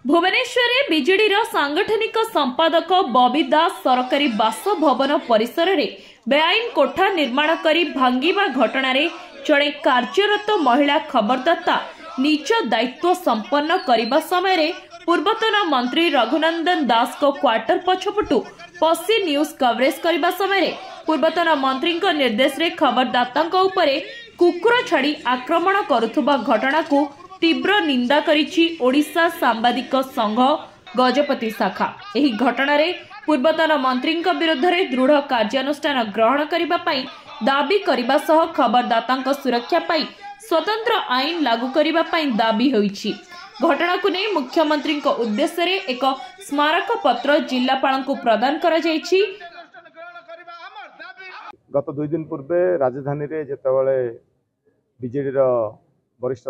Bhubaneswar BJD सांगठनिक संपादक बबी दास सरकारी बासभवन परिसर में बेआईन कोठा निर्माण करी भांगिबा घटना जड़े कार्यरत महिला खबरदाता निज दायित्व संपन्न करने समय पूर्वतन मंत्री रघुनंदन दास को क्वार्टर पछपटू पसी न्यूज कवरेज करने समय पूर्वतन मंत्री निर्देश रे खबरदाता उपरे कुकुर छाड़ी आक्रमण करुवा घटना को तीव्र निंदा करिछि ओडिशा सांबादिक संघ गजपति शाखा। एही घटना रे पूर्वतन मंत्री विरुद्ध में दृढ़ कार्यानुष्ठान ग्रहण करने दाबी करने सह खबरदाता सुरक्षा पाई स्वतंत्र आईन लागू करने दाबी होईछि। घटना को नहीं मुख्यमंत्री उद्देश्य रे एक स्मारक पत्र जिलापाल को प्रदान करा जायछि। गत 2 दिन पूर्वे राजधानी रे जेतेबेले बीजेडी वरिष्ठ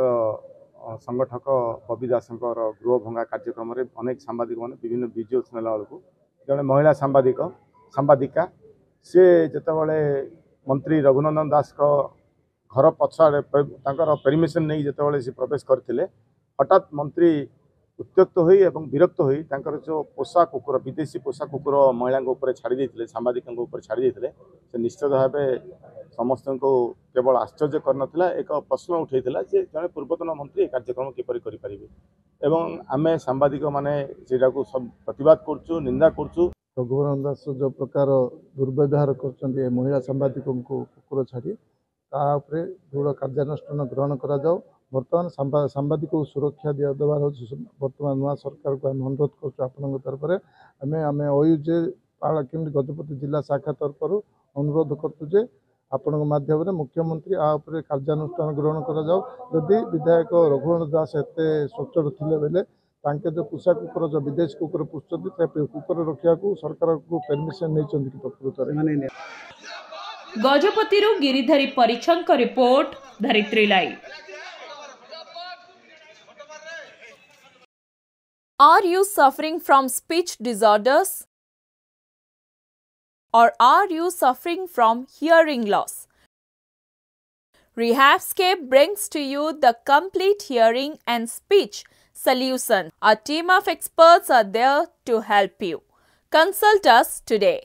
संगठक बबी दास गृह भंगा कार्यक्रम में अनेक सांबादिक मैंने विभिन्न वीडियो सुनला बेलू जड़े महिला सांबादिका सी जितेबाला मंत्री रघुनंदन दास को घर पछाड़े परमिशन नहीं जितेबाला सी प्रवेश करते हठात मंत्री उत्त्यक्त होई एवं विरक्त होई जो पोषा कुकुर विदेशी पोषा कुकुर महिला ऊपर छाड़ी देते सांबादिकों ऊपर छाड़ी देते से निश्चित भाव समस्त को केवल आश्चर्य करनथिला एक प्रश्न उठेइथिला जे जने पूर्वतन मंत्री कार्यक्रम किपरि करि परिबे एवं आमे सांबादिक माने जेटा को सब प्रतिवाद करछु निंदा करछु। रघुनंदन दास जो प्रकार दुर्व्यवहार करछन्ती महिला सांबादिकों को कुकुर छाड़ी ता उपरे दृढ़ कार्यानुष्ठान ग्रहण करा जाओ। बर्तमान सांबादिक को सुरक्षा दिया देवार बर्तमान नवा सरकार को आम अनुरोध कर तरफ आम ओयुजे पालाकेमुंडी गजपति जिला शाखा तरफ अनुरोध करुचे आपण माध्यम मुख्यमंत्री आपरे कार्यानुष्ठान ग्रहण करा जाओ। जदि विधायक रघुनंदन दास एते सचोट थिले बेले तांके जो पोषा कुकुर जो विदेश कुकुर पुछते कुकुर रखा सरकार को परमिशन नहीं प्रकृत। गजपति गिरिधारी परिछंक report Dharitri live. Are you suffering from speech disorders? Or are you suffering from hearing loss? Rehabscape brings to you the complete hearing and speech solution. A team of experts are there to help you. Consult us today.